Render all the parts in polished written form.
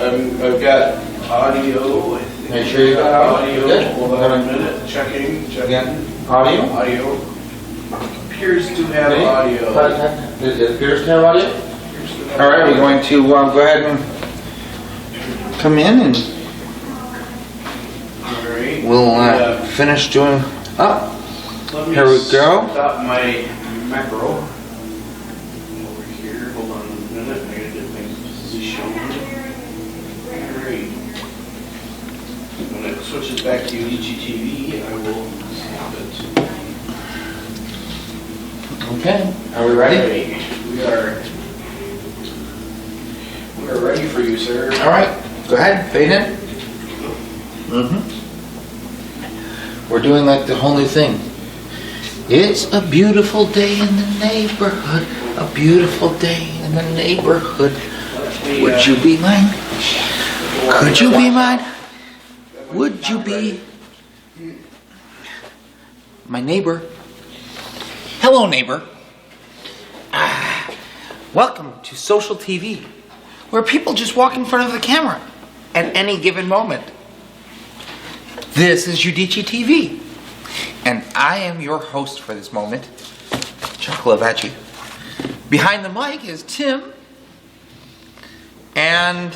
I've got audio. Make sure you got audio. Good. Hold on a minute. Checking. Audio? Audio. Appears to have audio. It appears to have audio? All right, we're going to go ahead and come in and we'll finish doing up. Here we go. Stop my macro over here. Hold on a minute. I gotta get my position. Alright. When it switches back to Udicci.TV, I will stop it. Okay. Are we ready? We are ready for you, sir. All right. Go ahead. Fade in. We're doing like the whole new thing. It's a beautiful day in the neighborhood. A beautiful day in the neighborhood. Would you be mine? Could you be mine? Would you be my neighbor? Hello, neighbor. Welcome to social TV, where people just walk in front of the camera at any given moment. This is Udicci.TV, and I am your host for this moment, Chocolate Veggie. Behind the mic is Tim, and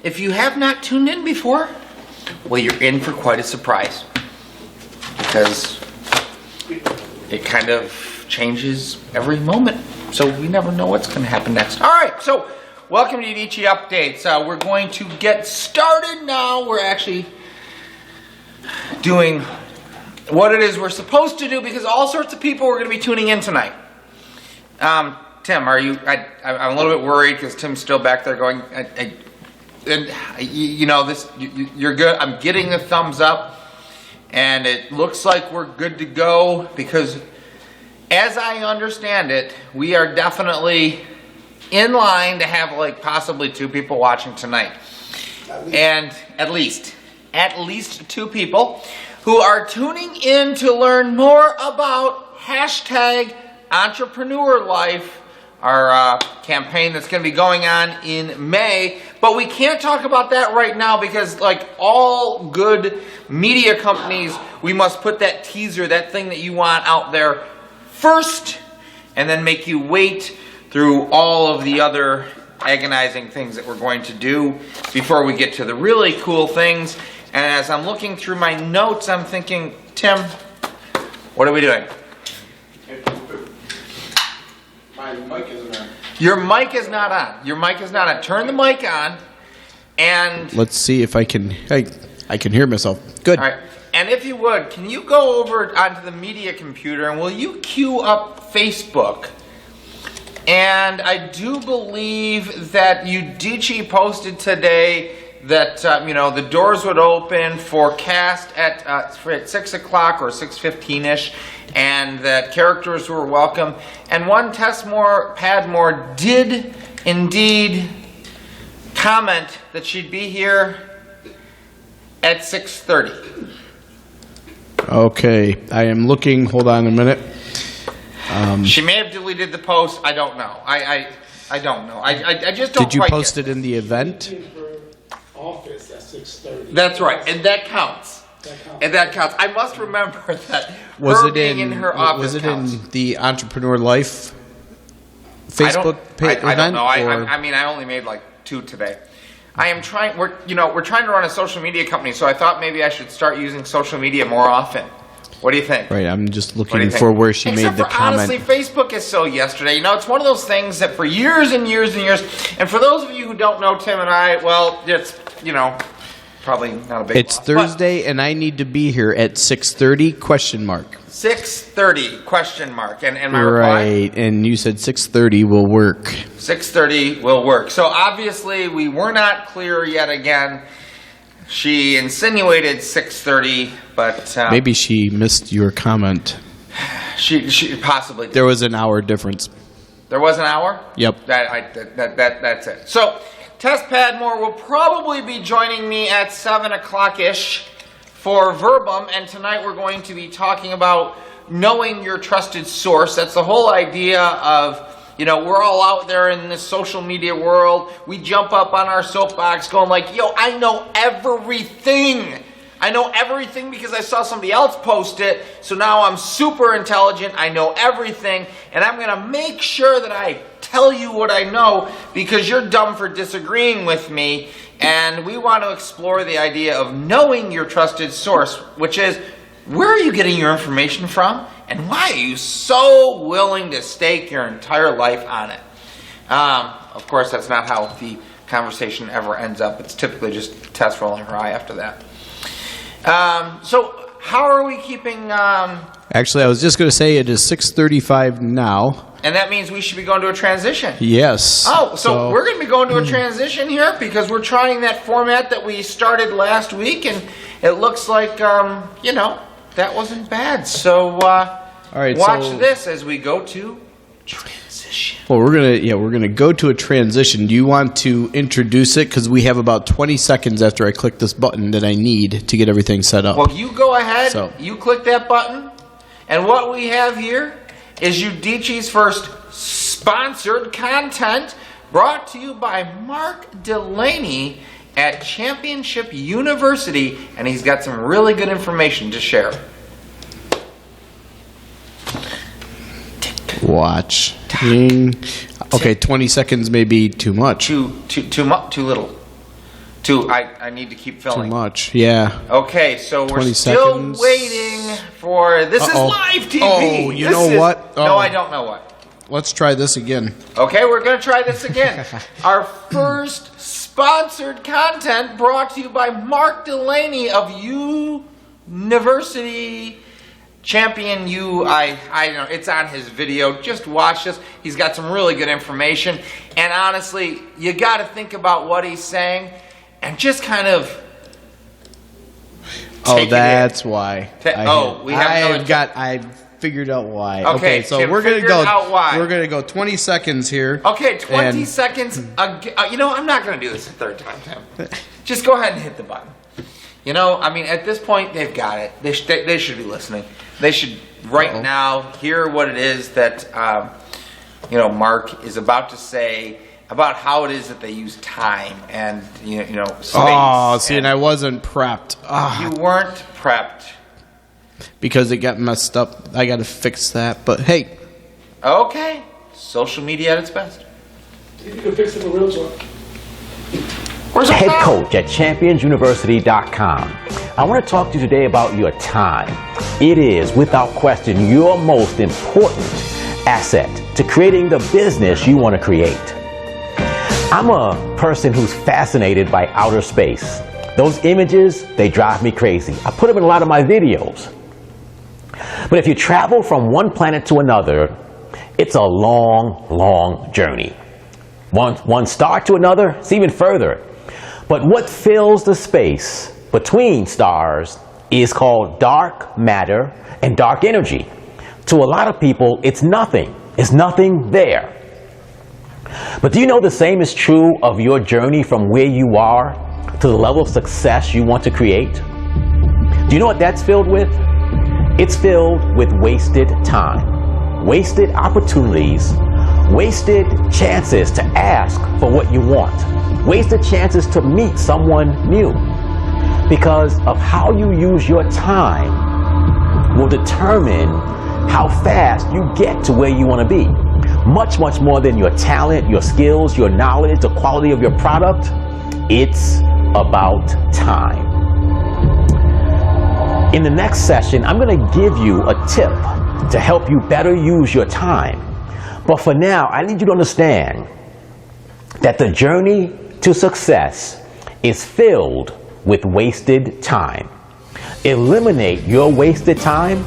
if you have not tuned in before, well, you're in for quite a surprise, because it kind of changes every moment, so we never know what's going to happen next. All right, so welcome to Udicci Updates. We're going to get started now. We're actually doing what it is we're supposed to do, because all sorts of people are going to be tuning in tonight. Tim, are you? I'm a little bit worried because Tim's still back there going. You know this. You're good. I'm getting the thumbs up, and it looks like we're good to go, because, as I understand it, we are definitely in line to have like possibly 2 people watching tonight, and at least 2 people who are tuning in to learn more about hashtag Entrepreneur Life, our campaign that's going to be going on in May. But we can't talk about that right now, because like all good media companies, we must put that teaser, that thing that you want out there first, and then make you wait through all of the other agonizing things that we're going to do before we get to the really cool things. And as I'm looking through my notes, I'm thinking, Tim, what are we doing? My mic isn't on. Your mic is not on. Your mic is not on. Turn the mic on, and let's see if I can hear myself. Good. All right. And if you would, can you go over onto the media computer, and will you queue up Facebook? And I do believe that Udicci posted today that the doors would open for cast at 6 o'clock or 6:15ish, and that characters were welcome. And one Padmore did indeed comment that she'd be here at 6:30. Okay, I am looking. Hold on a minute. She may have deleted the post. I don't know. I don't know. I just don't. Did you quite post get it in the event? Office at 6:30. That's right, and that counts. And that counts. I must remember that. Was her it being in her office? Was it counts. in the Entrepreneur Life Facebook event? I don't know. I mean, I only made like 2 today. I am trying. We're trying to run a social media company, so I thought maybe I should start using social media more often. What do you think? Right, I'm just looking for where she made the comment. Honestly, Facebook is so yesterday. It's one of those things that for years and years and years, and for those of you who don't know Tim and I, well, it's, probably not a big It's Thursday, and I need to be here at 6:30, question mark. 6:30, question mark. And my reply? Right, and you said 6:30 will work. 6:30 will work. So obviously, we were not clear yet again. She insinuated 6:30, but maybe she missed your comment. She possibly did. There was an hour difference. There was an hour? Yep. That's it. So Tess Padmore will probably be joining me at 7 o'clock-ish for Verbum, and tonight we're going to be talking about knowing your trusted source. That's the whole idea of You know, we're all out there in this social media world. We jump up on our soapbox going like, yo, I know everything. I know everything because I saw somebody else post it. So now I'm super intelligent. I know everything. And I'm going to make sure that I tell you what I know because you're dumb for disagreeing with me. And we want to explore the idea of knowing your trusted source, which is, where are you getting your information from? And why are you so willing to stake your entire life on it? Of course, that's not how the conversation ever ends up. It's typically just test rolling her eye after that. So how are we keeping... Actually, I was just going to say it is 6:35 now. And that means we should be going to a transition. Yes. Oh, so we're going to be going to a transition here because we're trying that format that we started last week, and it looks like, you know, that wasn't bad. So all right, watch so this as we go to transition. Well, we're gonna go to a transition. Do you want to introduce it? Because we have about 20 seconds after I click this button that I need to get everything set up. Well, you go ahead. So. You click that button, and what we have here is Udicci's first sponsored content brought to you by Mark Delaney at Championship University, and he's got some really good information to share. Watch. Okay, 20 seconds may be too much. Too little. I need to keep filling. Too much, yeah. Okay, so we're 20 still seconds. waiting for... This is live TV. Oh, you know what? No, Oh. I don't know what. Let's try this again. Okay, we're going to try this again. Our first sponsored content brought to you by Mark Delaney of University Champion I don't know, it's on his video. Just watch this. He's got some really good information. And honestly, you got to think about what he's saying and just kind of take That's why. I figured out why. Okay, so Tim, we're gonna figure go. out why. We're gonna go 20 seconds here. Okay, 20 seconds. You know, I'm not going to do this a third time, Tim. Just go ahead and hit the button. You know, I mean, at this point, they've got it. They should be listening. They should now hear what it is that you know, Mark is about to say about how it is that they use time and you know space. Oh, see, and I wasn't prepped. You weren't prepped because it got messed up. I got to fix that. But hey, okay, social media at its best. You can fix it for real talk. Head coach at championsuniversity.com. I want to talk to you today about your time. It is, without question, your most important asset to creating the business you want to create. I'm a person who's fascinated by outer space. Those images, they drive me crazy. I put them in a lot of my videos. But if you travel from one planet to another, it's a long, long journey. One star to another, it's even further. But what fills the space between stars is called dark matter and dark energy. To a lot of people, it's nothing. It's nothing there. But do you know the same is true of your journey from where you are to the level of success you want to create? Do you know what that's filled with? It's filled with wasted time, wasted opportunities, wasted chances to ask for what you want, wasted chances to meet someone new. Because of how you use your time will determine how fast you get to where you want to be. Much, much more than your talent, your skills, your knowledge, the quality of your product. It's about time. In the next session, I'm going to give you a tip to help you better use your time. But for now, I need you to understand that the journey to success is filled with wasted time. Eliminate your wasted time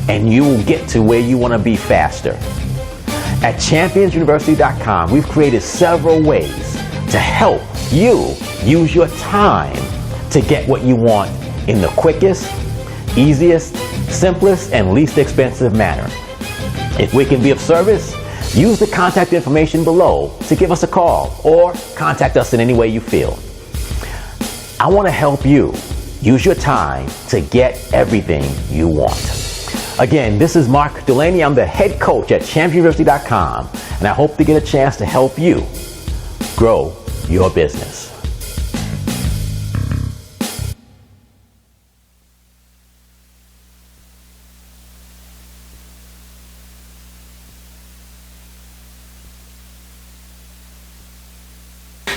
and you will get to where you want to be faster. At championsuniversity.com, we've created several ways to help you use your time to get what you want in the quickest, easiest, simplest, and least expensive manner. If we can be of service, use the contact information below to give us a call or contact us in any way you feel. I want to help you use your time to get everything you want. Again, this is Mark Delaney. I'm the head coach at ChampionUniversity.com, and I hope to get a chance to help you grow your business.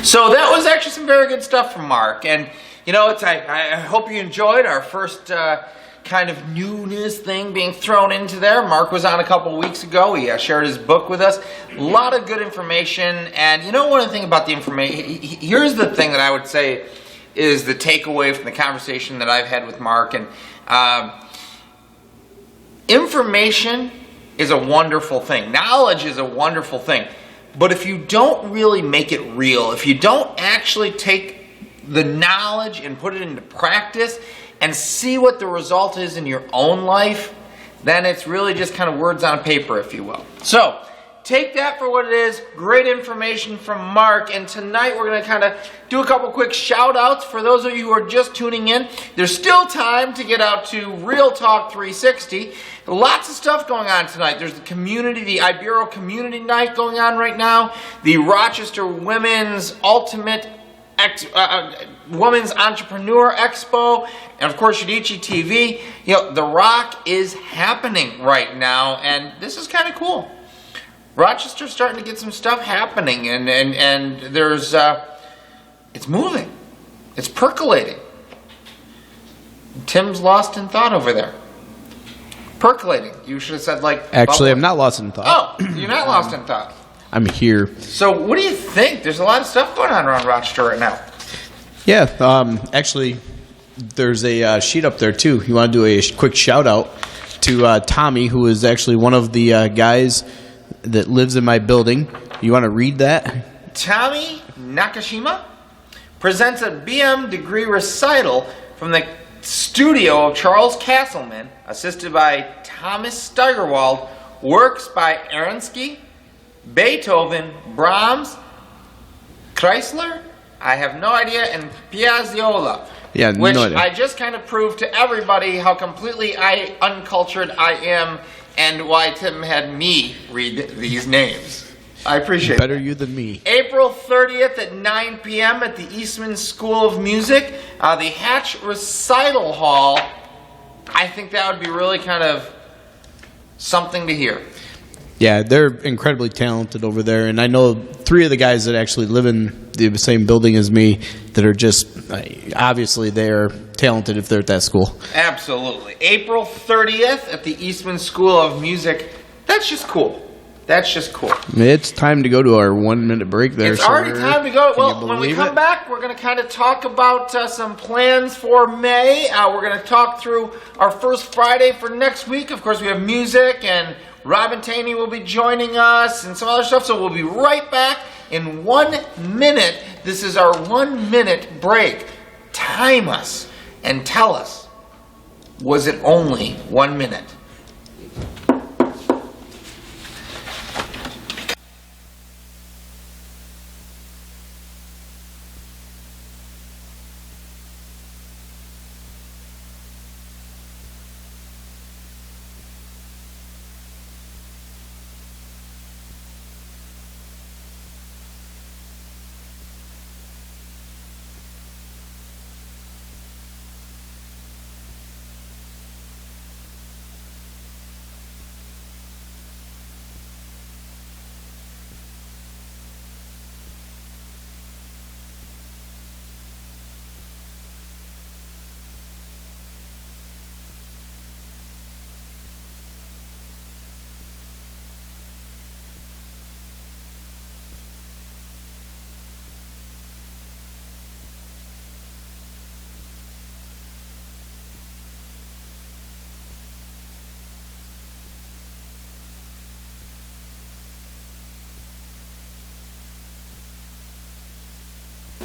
So that was actually some very good stuff from Mark, and you know, I hope you enjoyed our first kind of newness thing being thrown into there. Mark was on a couple weeks ago. He shared his book with us. A lot of good information, and you know, one of the things about the information, here's the thing that I would say is the takeaway from the conversation that I've had with Mark, and information is a wonderful thing. Knowledge is a wonderful thing. But if you don't really make it real, if you don't actually take the knowledge and put it into practice and see what the result is in your own life, then it's really just kind of words on paper, if you will. So take that for what it is. Great information from Mark. And tonight we're going to kind of do a couple quick shout outs for those of you who are just tuning in. There's still time to get out to Real Talk 360. Lots of stuff going on tonight. There's the community, the Ibero Community Night going on right now. The Rochester Women's Ultimate Women's Entrepreneur Expo. And of course, Udicci.TV. You know, The Rock is happening right now. And this is kind of cool. Rochester's starting to get some stuff happening. And there's, it's moving. It's percolating. Tim's lost in thought over there. Percolating. You should have said like... Actually, I'm not lost in thought. Oh, you're not lost in thought. I'm here. So what do you think? There's a lot of stuff going on around Rochester right now. Yeah, actually, there's a sheet up there, too. You want to do a quick shout-out to Tommy, who is actually one of the guys that lives in my building. You want to read that? Tommy Nakashima presents a BM degree recital from the studio of Charles Castleman, assisted by Thomas Steigerwald, works by Arinsky, Beethoven, Brahms, Chrysler, I have no idea, and Piazzolla. Yeah, which no idea. I just kind of proved to everybody how completely uncultured I am and why Tim had me read these names. I appreciate it. Better you than me. April 30th at 9 p.m. at the Eastman School of Music, the Hatch Recital Hall. I think that would be really kind of something to hear. Yeah, they're incredibly talented over there, and I know 3 of the guys that actually live in the same building as me that are just, obviously they're talented if they're at that school. Absolutely. April 30th at the Eastman School of Music. That's just cool. That's just cool. It's time to go to our 1-minute break there, It's already time to go. Well, when we come it? back, we're going to kind of talk about some plans for May. We're going to talk through our first Friday for next week. Of course, we have music, and Robin Taney will be joining us and some other stuff. So we'll be right back in 1 minute. This is our 1-minute break. Time us and tell us, was it only 1 minute?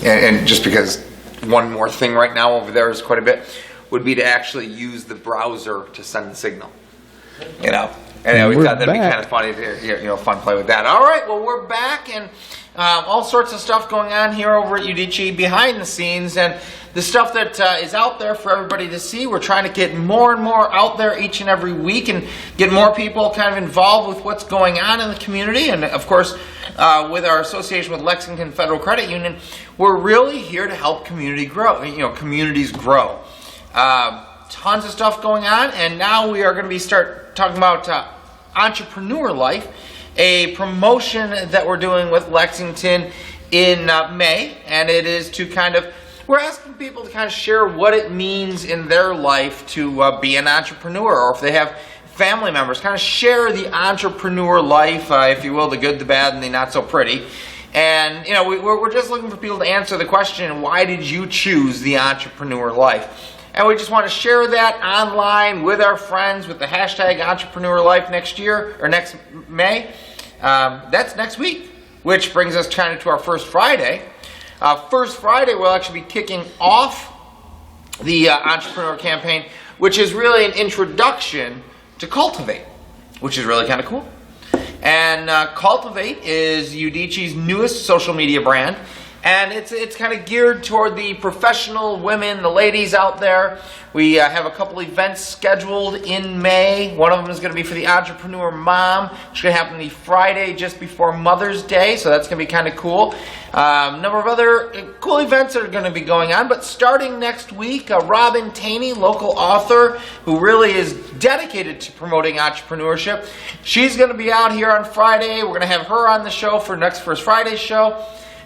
And just because one more thing right now over there is quite a bit, would be to actually use the browser to send the signal. You know, and we thought that'd be kind of funny to, fun play with that. All right, well, we're back, and All sorts of stuff going on here over at Udicci behind the scenes, and the stuff that is out there for everybody to see. We're trying to get more and more out there each and every week and get more people kind of involved with what's going on in the community. And of course, with our association with Lexington Federal Credit Union, we're really here to help communities grow. Tons of stuff going on, and now we are going to be start talking about Entrepreneur Life, a promotion that we're doing with Lexington in May, and it is to we're asking people to kind of share what it means in their life to be an entrepreneur, or if they have family members, kind of share the entrepreneur life, if you will, the good, the bad, and the not so pretty. And, we're just looking for people to answer the question, why did you choose the entrepreneur life? And we just want to share that online with our friends with the hashtag Entrepreneur Life next year, or next May. That's next week, which brings us kind of to our first Friday. First Friday, we'll actually be kicking off the Entrepreneur Campaign, which is really an introduction to Cultivate, which is really kind of cool. And Cultivate is Udicci's newest social media brand. And it's kind of geared toward the professional women, the ladies out there. We have a couple events scheduled in May. One of them is going to be for the entrepreneur mom. It's going to happen the Friday just before Mother's Day, so that's going to be kind of cool. A number of other cool events are going to be going on, but starting next week, Robin Taney, local author who really is dedicated to promoting entrepreneurship, she's going to be out here on Friday. We're going to have her on the show for next First Friday show.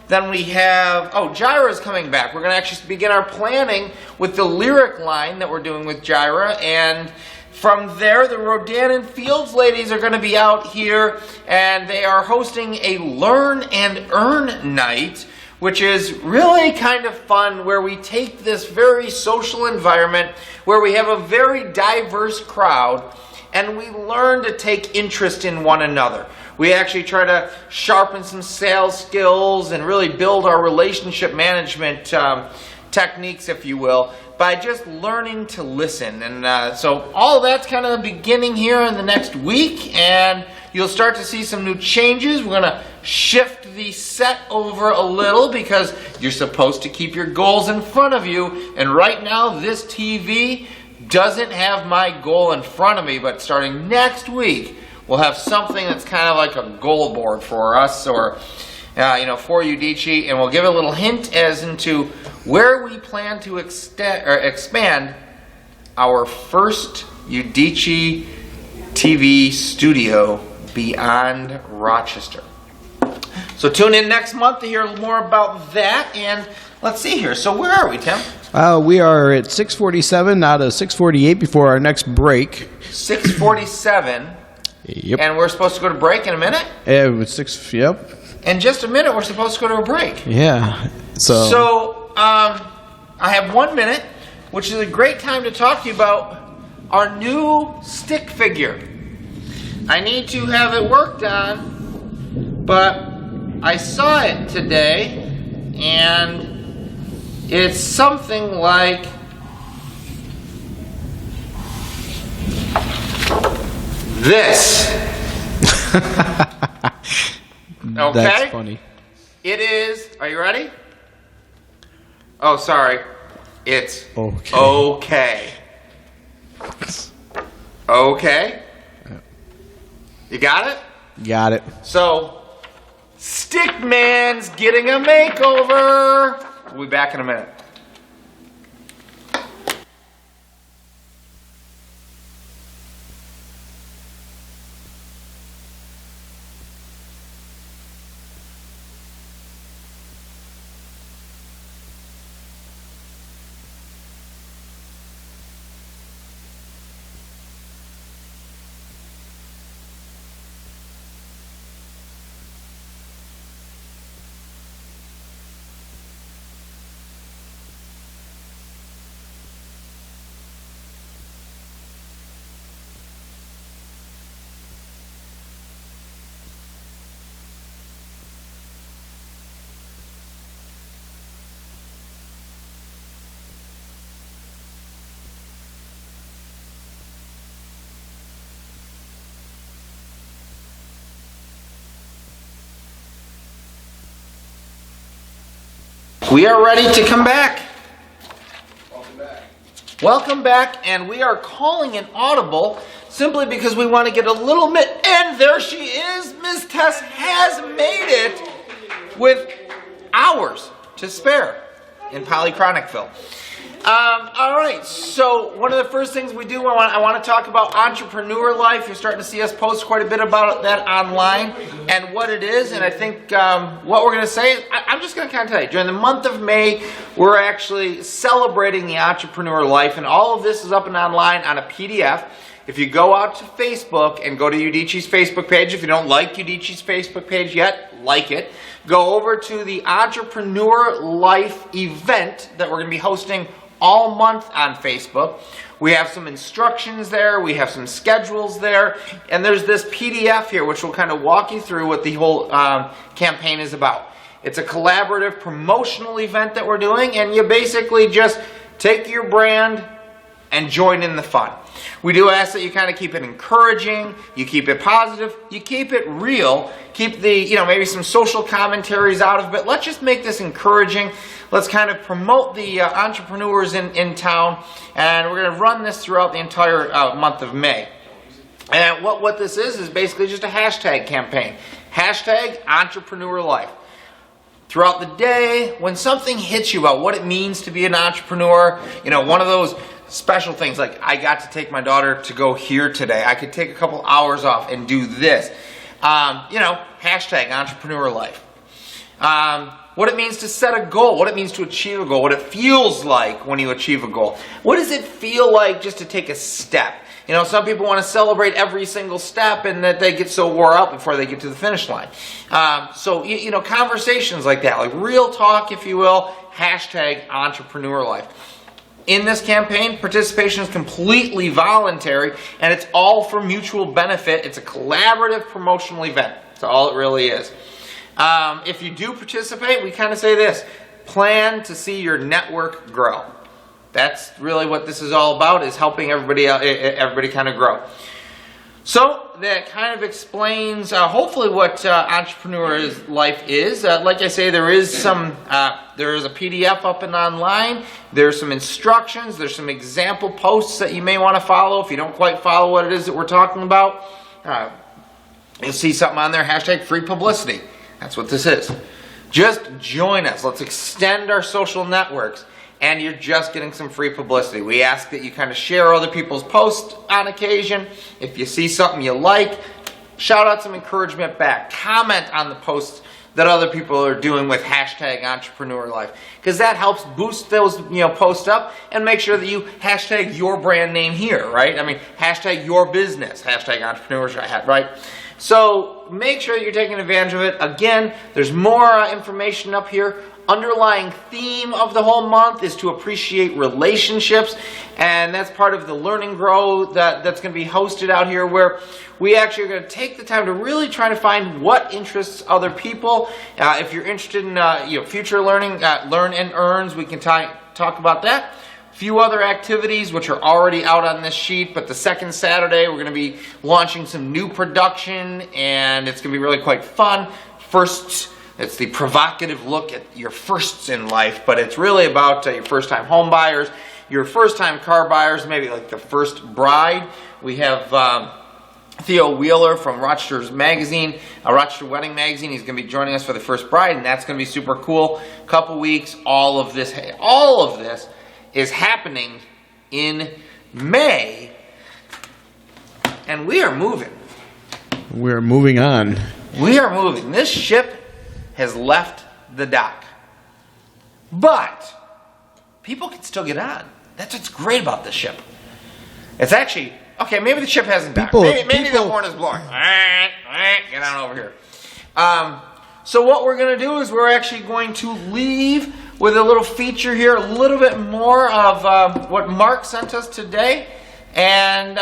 Then we have, Gyra is coming back. We're going to actually begin our planning with the lyric line that we're doing with Gyra. And from there, the Rodan and Fields ladies are going to be out here, and they are hosting a Learn and Earn night, which is really kind of fun, where we take this very social environment, where we have a very diverse crowd, and we learn to take interest in one another. We actually try to sharpen some sales skills and really build our relationship management techniques, if you will, by just learning to listen. And so all of that's kind of beginning here in the next week, and you'll start to see some new changes. We're going to shift the set over a little because you're supposed to keep your goals in front of you. And right now, this TV doesn't have my goal in front of me, but starting next week, we'll have something that's kind of like a goal board for us, or for Udicci, and we'll give a little hint as into where we plan to expand our first Udicci.TV studio beyond Rochester. So tune in next month to hear more about that, and let's see here. So where are we, Tim? We are at 6:47 out of 6:48 before our next break. 6:47. Yep. And we're supposed to go to break in a minute? Yep. In just a minute, we're supposed to go to a break. Yeah. So, I have 1 minute, which is a great time to talk to you about our new stick figure. I need to have it worked on, but I saw it today, and it's something like this. Okay? That's funny. It is, are you ready? Oh, sorry. It's okay. Okay? You got it? Got it. So, Stickman's getting a makeover. We'll be back in a minute. We are ready to come back. Welcome back, and we are calling an audible simply because we want to get a little bit, and there she is. Ms. Tess has made it with hours to spare in Polychronicville. All right, so one of the first things we do, I want to talk about entrepreneur life. You're starting to see us post quite a bit about that online and what it is. And I think what we're going to say is, I'm just going to kind of tell you, during the month of May, we're actually celebrating the entrepreneur life. And all of this is up and online on a PDF. If you go out to Facebook and go to Udicci's Facebook page, if you don't like Udicci's Facebook page yet, like it. Go over to the Entrepreneur Life event that we're going to be hosting all month on Facebook. We have some instructions there, we have some schedules there, and there's this PDF here which will kind of walk you through what the whole campaign is about. It's a collaborative promotional event that we're doing, and you basically just take your brand and join in the fun. We do ask that you kind of keep it encouraging, you keep it positive, you keep it real, keep the, maybe some social commentaries out of it. Let's just make this encouraging. Let's kind of promote the entrepreneurs in town, and we're going to run this throughout the entire month of May. And what this is basically just a hashtag campaign. Hashtag Entrepreneur Life. Throughout the day, when something hits you about what it means to be an entrepreneur, one of those special things like I got to take my daughter to go here today. I could take a couple hours off and do this. Hashtag Entrepreneur Life. What it means to set a goal, what it means to achieve a goal, what it feels like when you achieve a goal. What does it feel like just to take a step? Some people want to celebrate every single step and that they get so wore out before they get to the finish line. Conversations like that, like real talk, if you will, hashtag Entrepreneur Life. In this campaign, participation is completely voluntary, and it's all for mutual benefit. It's a collaborative promotional event. That's all it really is. If you do participate, we kind of say this: plan to see your network grow. That's really what this is all about, is helping everybody kind of grow. So that kind of explains, hopefully, what entrepreneur life is. Like I say, there is a PDF up and online. There's some instructions. There's some example posts that you may want to follow if you don't quite follow what it is that we're talking about. You'll see something on there, hashtag free publicity. That's what this is. Just join us. Let's extend our social networks. And you're just getting some free publicity. We ask that you kind of share other people's posts on occasion. If you see something you like, shout out some encouragement back. Comment on the posts that other people are doing with hashtag Entrepreneur Life, because that helps boost those posts up and make sure that you hashtag your brand name here, right? I mean, hashtag your business, hashtag entrepreneurship, right? So make sure that you're taking advantage of it. Again, there's more information up here. Underlying theme of the whole month is to appreciate relationships, and that's part of the Learn and Grow that's going to be hosted out here, where we actually are going to take the time to really try to find what interests other people. If you're interested in future learning, Learn and Earns, we can talk about that. A few other activities which are already out on this sheet, but the second Saturday we're going to be launching some new production, and it's going to be really quite fun. Firsts. It's the provocative look at your firsts in life, but it's really about your first-time home buyers, your first-time car buyers, maybe like the first bride. We have Theo Wheeler from Rochester's magazine, Rochester Wedding Magazine. He's going to be joining us for the first bride, and that's going to be super cool. Couple weeks, all of this is happening in May, and we are moving. We're moving on. We are moving. This ship has left the dock. But people can still get on. That's what's great about this ship. It's actually, okay, maybe the ship hasn't docked. Maybe the horn is blowing. Get on over here. So what we're going to do is we're actually going to leave with a little feature here, a little bit more of what Mark sent us today. And,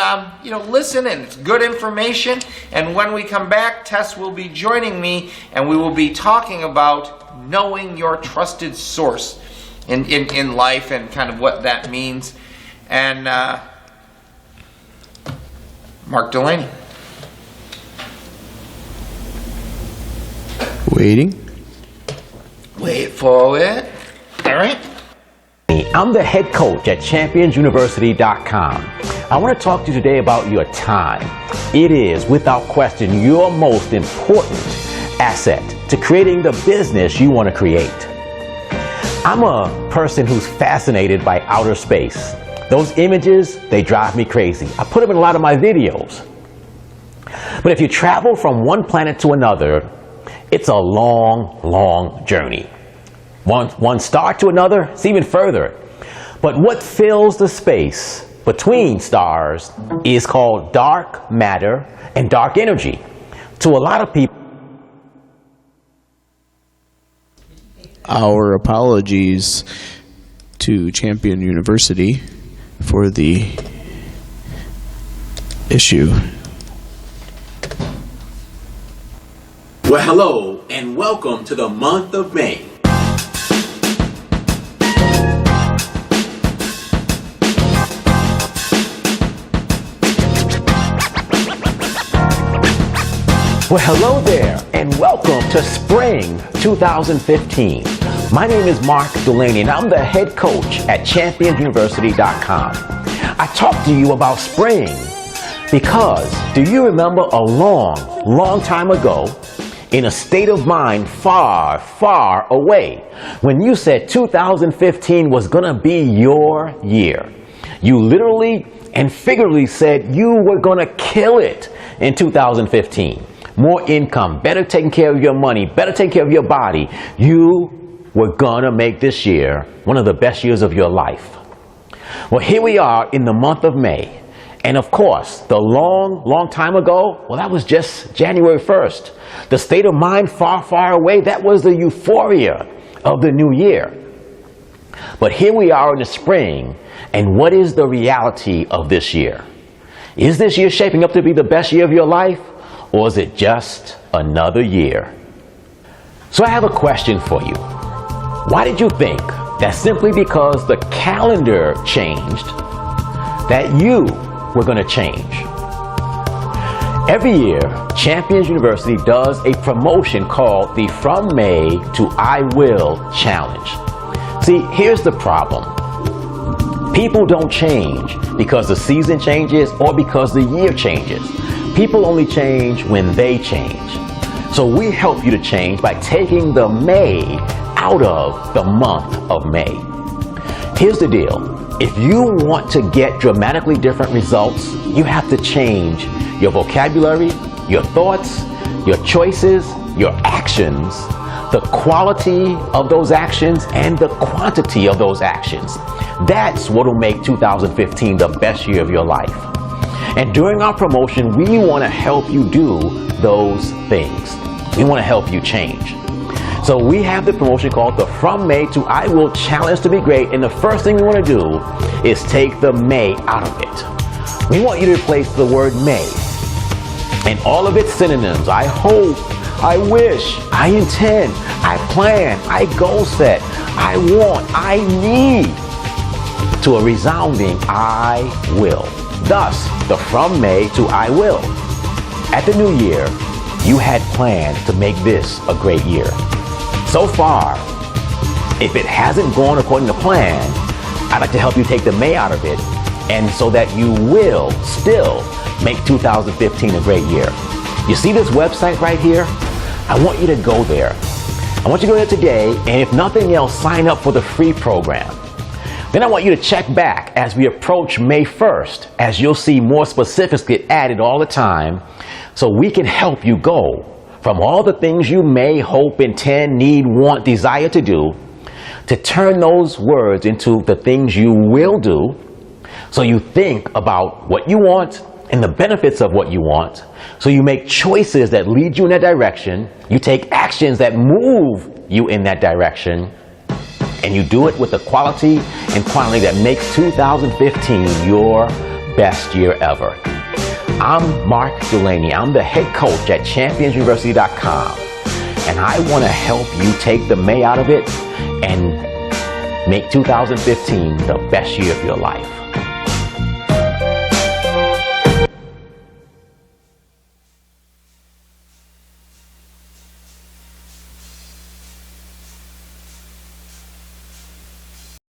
listen in. It's good information. And when we come back, Tess will be joining me, and we will be talking about knowing your trusted source in life and kind of what that means. And Mark Delaney. Waiting. Wait for it. All right. I'm the head coach at ChampionsUniversity.com. I want to talk to you today about your time. It is, without question, your most important asset to creating the business you want to create. I'm a person who's fascinated by outer space. Those images, they drive me crazy. I put them in a lot of my videos. But if you travel from one planet to another, it's a long, long journey. One star to another, it's even further. But what fills the space between stars is called dark matter and dark energy. To a lot of people, Our apologies to Champion University for the issue. Well, hello and welcome to the month of May. well, hello there, and welcome to Spring 2015. My name is Mark Delaney, and I'm the head coach at ChampionsUniversity.com. I talk to you about spring because, do you remember a long, long time ago, in a state of mind far, far away, when you said 2015 was going to be your year? You literally and figuratively said you were going to kill it in 2015. More income, better taking care of your money, better taking care of your body. You were going to make this year one of the best years of your life. Well, here we are in the month of May. And of course, the long, long time ago, well, that was just January 1st. The state of mind far, far away, that was the euphoria of the new year. But here we are in the spring, and what is the reality of this year? Is this year shaping up to be the best year of your life? Or is it just another year? So I have a question for you. Why did you think that simply because the calendar changed, that you were going to change? Every year, Champions University does a promotion called the From May to I Will Challenge. See, here's the problem. People don't change because the season changes or because the year changes. People only change when they change. So we help you to change by taking the May out of the month of May. Here's the deal. If you want to get dramatically different results, you have to change your vocabulary, your thoughts, your choices, your actions, the quality of those actions, and the quantity of those actions. That's what will make 2015 the best year of your life. And during our promotion, we want to help you do those things. We want to help you change. So we have the promotion called the From May to I Will Challenge to Be Great. And the first thing we want to do is take the May out of it. We want you to replace the word May and all of its synonyms. I hope, I wish, I intend, I plan, I goal set, I want, I need, to a resounding I will. Thus, the From May to I Will. At the new year, you had planned to make this a great year. So far, if it hasn't gone according to plan, I'd like to help you take the May out of it, and so that you will still make 2015 a great year. You see this website right here? I want you to go there. I want you to go there today, and if nothing else, sign up for the free program. Then I want you to check back as we approach May 1st, as you'll see more specifics get added all the time, so we can help you go from all the things you may hope, intend, need, want, desire to do, to turn those words into the things you will do, so you think about what you want and the benefits of what you want, so you make choices that lead you in that direction, you take actions that move you in that direction, and you do it with the quality and quantity that makes 2015 your best year ever. I'm Mark Delaney. I'm the head coach at ChampionsUniversity.com, and I want to help you take the May out of it and make 2015 the best year of your life.